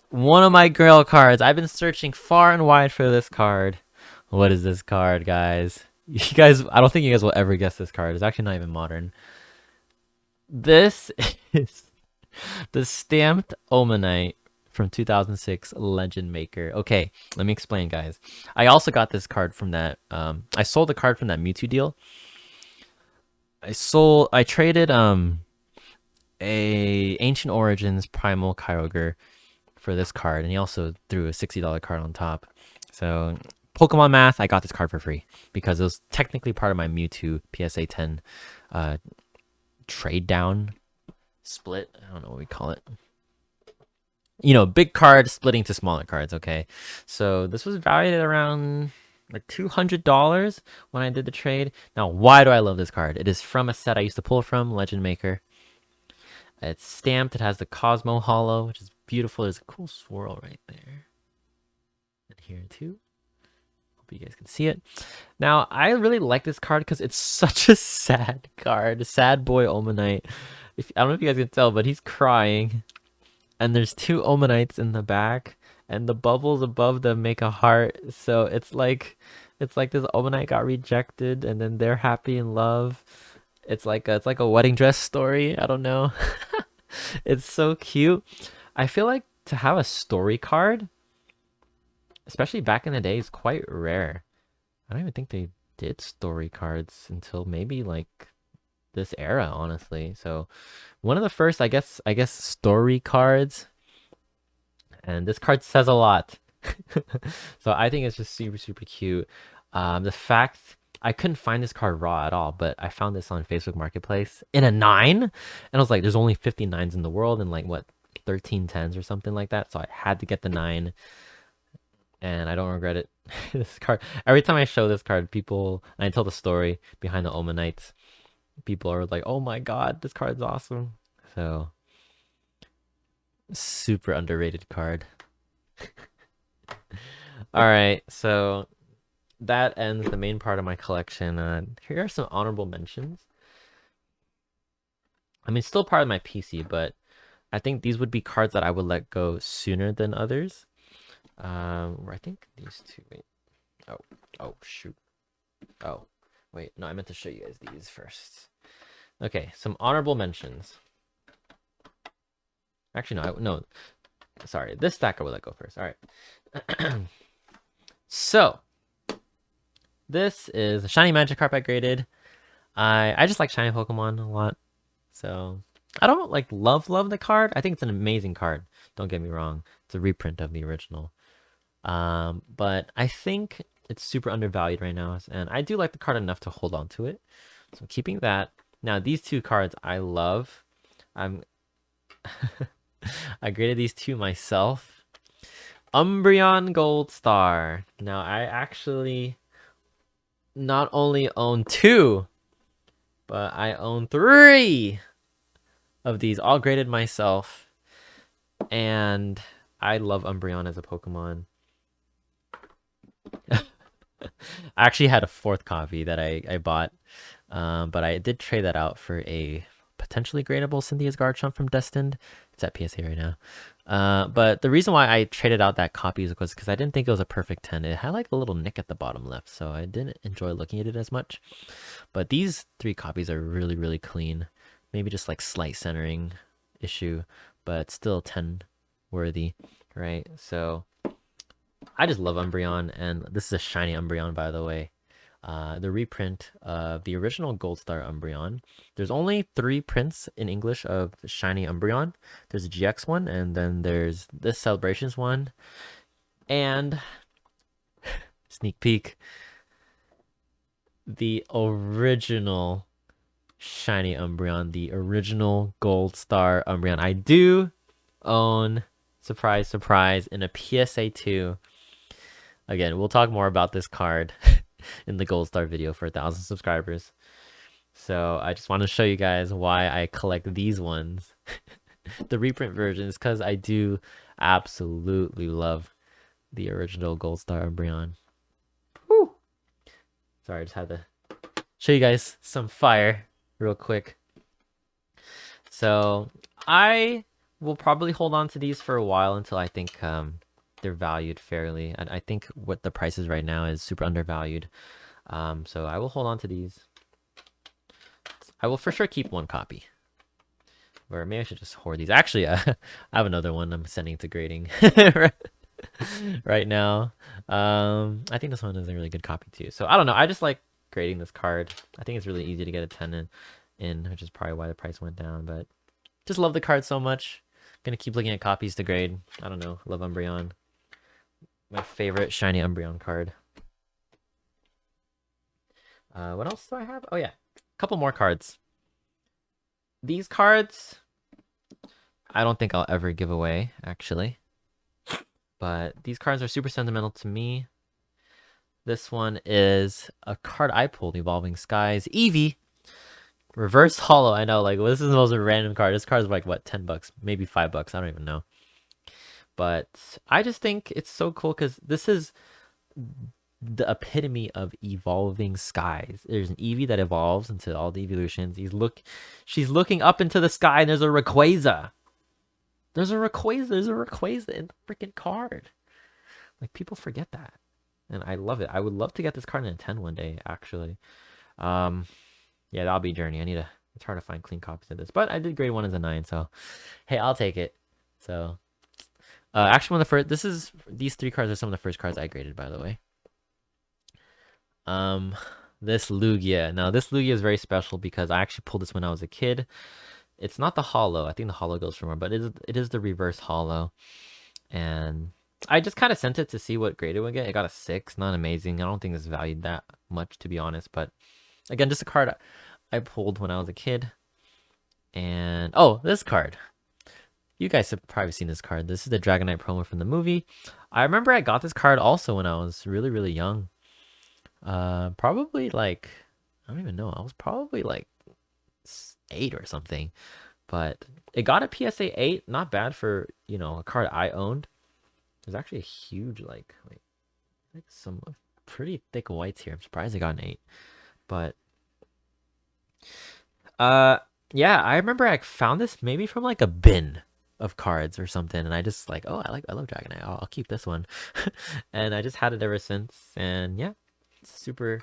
One of my girl cards. I've been searching far and wide for this card. What is this card, guys? I don't think you guys will ever guess this card. It's actually not even modern. This is the stamped Omanite from 2006 Legend Maker. Okay, let me explain, guys. I also got this card from that. I sold the card from that Mewtwo deal. I traded a Ancient Origins Primal Kyogre for this card, and he also threw a $60 card on top. So Pokemon math, I got this card for free because it was technically part of my Mewtwo PSA 10 trade down split. I don't know what we call it. You know, big card splitting to smaller cards. Okay, so this was valued at around like $200 when I did the trade. Now, why do I love this card? It is from a set I used to pull from, Legend Maker. It's stamped. It has the Cosmo Hollow, which is beautiful. There's a cool swirl right there. And here too. Hope you guys can see it. Now, I really like this card because it's such a sad card. Sad boy Omanite. I don't know if you guys can tell, but he's crying. And there's two Omanites in the back. And the bubbles above them make a heart. So it's like this Omanite got rejected and then they're happy in love. It's like a wedding dress story. I don't know. It's so cute. I feel like to have a story card, especially back in the day, is quite rare. I don't even think they did story cards until maybe like this era, honestly. So one of the first, I guess story cards. And this card says a lot. So I think it's just super, super cute. The fact I couldn't find this card raw at all, but I found this on Facebook Marketplace in a 9. And I was like, there's only 59s in the world and like what, 13 10s or something like that. So I had to get the 9. And I don't regret it. This card, every time I show this card, people, and I tell the story behind the Omanites, people are like, oh my god, this card's awesome. So, super underrated card. Alright, so that ends the main part of my collection. Here are some honorable mentions. I mean, still part of my PC, but I think these would be cards that I would let go sooner than others. I think these two. Wait. Oh, shoot. Oh, wait. No, I meant to show you guys these first. Okay, some honorable mentions. Actually, no. Sorry, this stack I would let go first. All right. So, this is a shiny Magikarp I graded. I just like shiny Pokemon a lot. So, I don't like love the card. I think it's an amazing card. Don't get me wrong. It's a reprint of the original. But I think it's super undervalued right now, and I do like the card enough to hold on to it. So I'm keeping that. Now these two cards I love. I graded these two myself. Umbreon Gold Star. Now I actually not only own 2, but I own 3 of these, all graded myself. And I love Umbreon as a Pokemon. I actually had a 4th copy that I bought, but I did trade that out for a potentially gradable Cynthia's Garchomp from Destined. It's at PSA right now. But the reason why I traded out that copy was because I didn't think it was a perfect 10. It had like a little nick at the bottom left, so I didn't enjoy looking at it as much. But these 3 copies are really, really clean. Maybe just like slight centering issue, but still 10 worthy, right? So I just love Umbreon, and this is a shiny Umbreon, by the way. The reprint of the original Gold Star Umbreon. There's only 3 prints in English of shiny Umbreon. There's a GX one, and then there's this Celebrations one. And sneak peek, the original shiny Umbreon, the original Gold Star Umbreon. I do own, surprise, surprise, in a PSA 2. Again, we'll talk more about this card in the Gold Star video for 1,000 subscribers. So I just want to show you guys why I collect these ones, the reprint versions, because I do absolutely love the original Gold Star Umbreon. Whew. Sorry, I just had to show you guys some fire real quick. So I will probably hold on to these for a while until I think they're valued fairly. And I think what the price is right now is super undervalued. So I will hold on to these. I will for sure keep 1 copy. Or maybe I should just hoard these. Actually, I have another one I'm sending to grading right now. I think this one is a really good copy too. So I don't know. I just like grading this card. I think it's really easy to get a 10 in, which is probably why the price went down. But just love the card so much. Gonna keep looking at copies to grade. I don't know. Love Umbreon. My favorite shiny Umbreon card. What else do I have? Oh yeah, a couple more cards. These cards I don't think I'll ever give away, actually. But these cards are super sentimental to me. This one is a card I pulled, Evolving Skies. Eevee. Reverse Hollow. I know, like, well, this is the most random card. This card is like, what, 10 bucks? Maybe 5 bucks. I don't even know. But I just think it's so cool because this is the epitome of evolving skies. There's an Eevee that evolves into all the evolutions. She's looking up into the sky, and there's a Rayquaza. There's a Rayquaza in the freaking card. Like, people forget that. And I love it. I would love to get this card in a 10 one day, actually. Yeah, that'll be a journey. It's hard to find clean copies of this. But I did grade 1 as a 9, so hey, I'll take it. So actually one of the first these 3 cards are some of the first cards I graded, by the way. This Lugia. Now this Lugia is very special because I actually pulled this when I was a kid. It's not the hollow. I think the hollow goes for more, but it is the reverse hollow. And I just kind of sent it to see what grade it would get. It got a 6. Not amazing. I don't think it's valued that much, to be honest. But again, just a card I pulled when I was a kid. And oh, this card. You guys have probably seen this card. This is the Dragonite promo from the movie. I remember I got this card also when I was really, really young. Probably like, I don't even know. I was probably like 8 or something. But it got a PSA 8. Not bad for, you know, a card I owned. There's actually a huge, like some pretty thick whites here. I'm surprised I got an 8. But yeah, I remember I found this maybe from like a bin of cards or something, and I just like, oh, I love Dragonite. I'll keep this one. And I just had it ever since. And yeah, it's super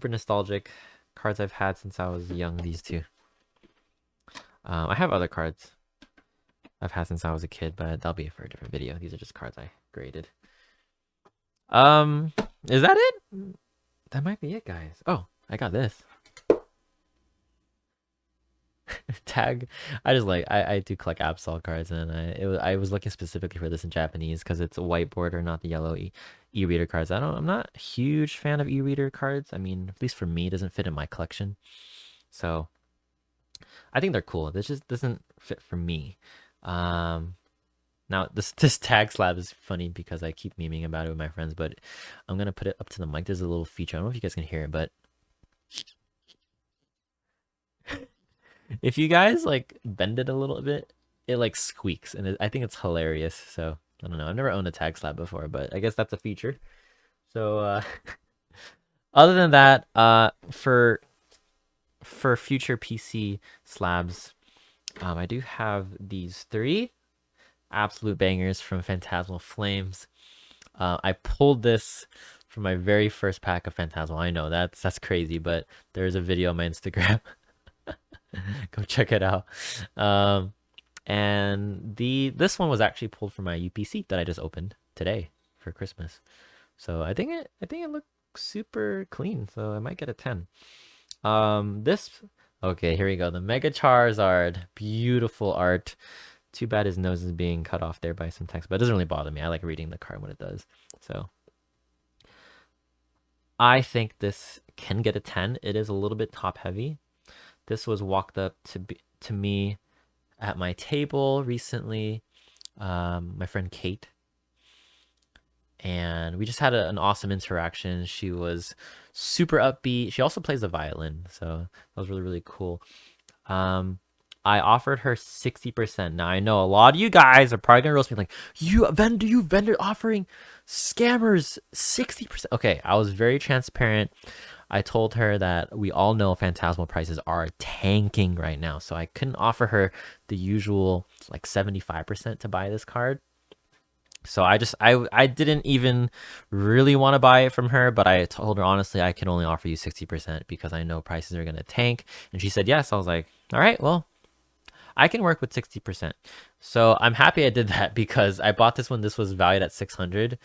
nostalgic. Cards I've had since I was young, these two. I have other cards I've had since I was a kid, but that'll be for a different video. These are just cards I graded. Is that it? That might be it, guys. Oh, I got this. Tag. I do collect Absol cards, and I was looking specifically for this in Japanese because it's a white border, not the yellow e-reader cards. I'm not a huge fan of e-reader cards. I mean, at least for me, it doesn't fit in my collection. So I think they're cool. This just doesn't fit for me. Now this tag slab is funny because I keep memeing about it with my friends, but I'm gonna put it up to the mic. There's a little feature. I don't know if you guys can hear it, but if you guys like bend it a little bit, it like squeaks, and I think it's hilarious. So I don't know. I've never owned a tag slab before, but I guess that's a feature. So other than that, for future PC slabs, I do have these 3 absolute bangers from Phantasmal Flames. I pulled this from my very first pack of Phantasmal. I know that's crazy, but there's a video on my Instagram. Go check it out. And this one was actually pulled from my UPC that I just opened today for Christmas. So I think it looked super clean. So I might get a 10. Okay, here we go. The Mega Charizard, beautiful art. Too bad his nose is being cut off there by some text, but it doesn't really bother me. I like reading the card when it does. So I think this can get a 10. It is a little bit top heavy. This was walked up to me at my table recently. My friend Kate. And we just had an awesome interaction. She was super upbeat. She also plays the violin, so that was really, really cool. I offered her 60%. Now I know a lot of you guys are probably gonna roast me like, you vendor offering scammers 60%. Okay, I was very transparent. I told her that we all know Phantasmal prices are tanking right now, so I couldn't offer her the usual like 75% to buy this card. So I didn't even really want to buy it from her, but I told her honestly I can only offer you 60% because I know prices are gonna tank. And she said yes. I was like, all right, well, I can work with 60%. So I'm happy I did that because I bought this when this was valued at 600,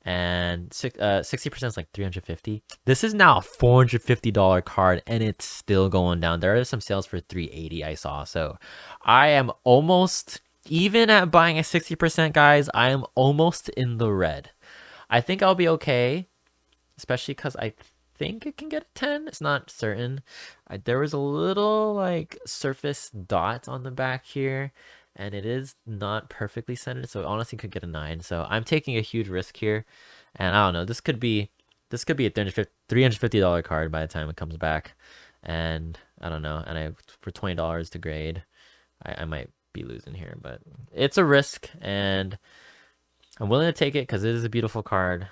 and 60% is like 350. This is now a $450 card, and it's still going down. There are some sales for 380 I saw. So I am almost, even at buying a 60%, guys, I am almost in the red. I think I'll be okay, especially because I think it can get a 10. It's not certain. There was a little like surface dot on the back here, and it is not perfectly centered, so it honestly could get a 9. So I'm taking a huge risk here, and I don't know. This could be a $350 card by the time it comes back, and I don't know. And for $20 to grade, I might be losing here, but it's a risk, and I'm willing to take it because it is a beautiful card,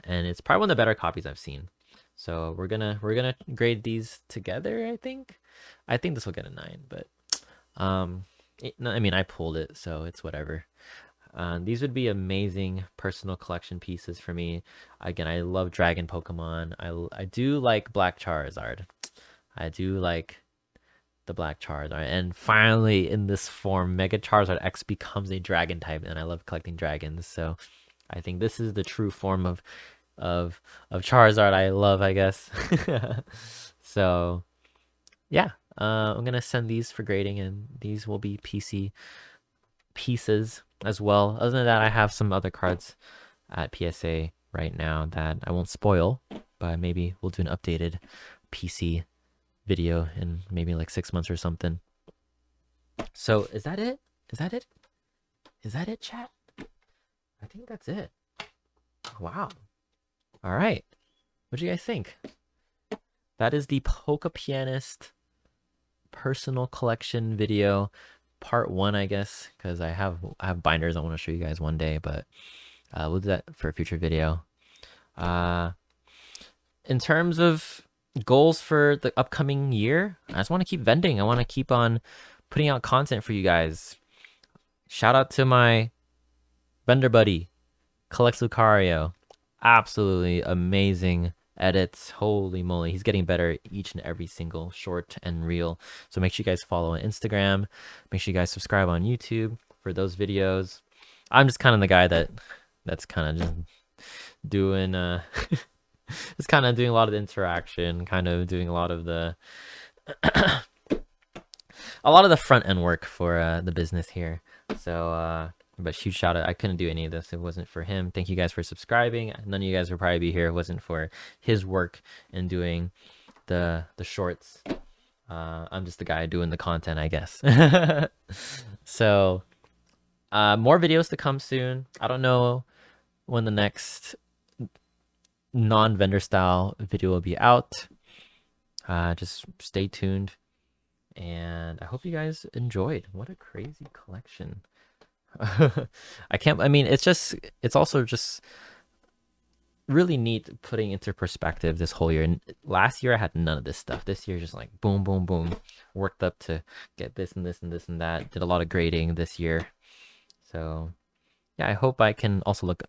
and it's probably one of the better copies I've seen. So we're gonna grade these together. I think this will get a 9, but I mean, I pulled it, so it's whatever. These would be amazing personal collection pieces for me. Again, I love dragon Pokemon. I do like Black Charizard. I do like the Black Charizard. And finally, in this form, Mega Charizard X becomes a dragon type, and I love collecting dragons. So I think this is the true form of Charizard I love, I guess. So yeah, I'm gonna send these for grading, and these will be PC pieces as well. Other than that, I have some other cards at PSA right now that I won't spoil, but maybe we'll do an updated PC video in maybe like 6 months or something. So is that it? Is that it? Is that it, chat? I think that's it. Wow. All right. What do you guys think? That is the Poke Pianist personal collection video, part 1, I guess, because I have binders I want to show you guys one day, but we'll do that for a future video. In terms of goals for the upcoming year, I just want to keep vending. I want to keep on putting out content for you guys. Shout out to my vendor buddy, Collects Lucario. Absolutely amazing edits. Holy moly, he's getting better each and every single short and reel. So make sure you guys follow on Instagram. Make sure you guys subscribe on YouTube for those videos. I'm just kind of the guy that's kind of just doing just kind of doing a lot of the interaction, kind of doing a lot of the front end work for the business here. So but huge shout out. I couldn't do any of this if it wasn't for him. Thank you guys for subscribing. None of you guys would probably be here if it wasn't for his work in doing the shorts. I'm just the guy doing the content, I guess. So more videos to come soon. I don't know when the next non-vendor style video will be out. Just stay tuned, and I hope you guys enjoyed. What a crazy collection. I mean, it's also just really neat putting into perspective this whole year. And last year I had none of this stuff. This year just like boom, boom, boom, worked up to get this and this and this and that. Did a lot of grading this year. So yeah, I hope I can also look,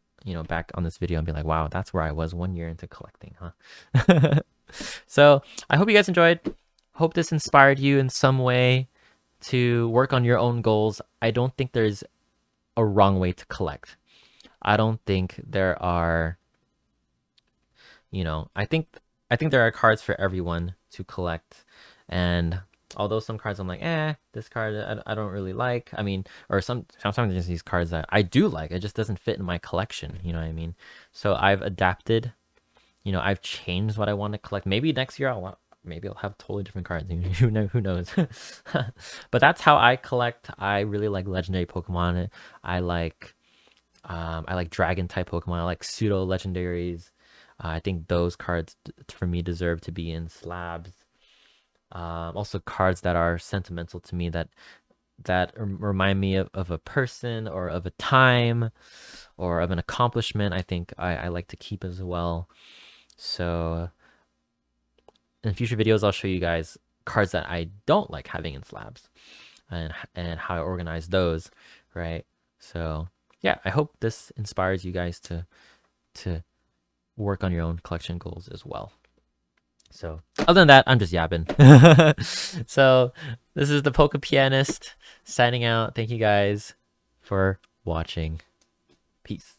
back on this video and be like, wow, that's where I was 1 year into collecting, huh? So I hope you guys enjoyed. Hope this inspired you in some way to work on your own goals. I don't think there's a wrong way to collect. I don't think there are, I think there are cards for everyone to collect. And although some cards I'm like, this card I don't really like. I mean, or sometimes there's these cards that I do like. It just doesn't fit in my collection. You know what I mean? So I've adapted. I've changed what I want to collect. Maybe next year maybe I'll have totally different cards. Who knows? But that's how I collect. I really like legendary Pokemon. I like dragon type Pokemon. I like pseudo legendaries. I think those cards for me deserve to be in slabs. Also cards that are sentimental to me, that remind me of a person or of a time or of an accomplishment. I think I like to keep as well. So in future videos, I'll show you guys cards that I don't like having in slabs and how I organize those, right? So yeah, I hope this inspires you guys to work on your own collection goals as well. So other than that, I'm just yapping. So this is the Poke Pianist signing out. Thank you guys for watching. Peace.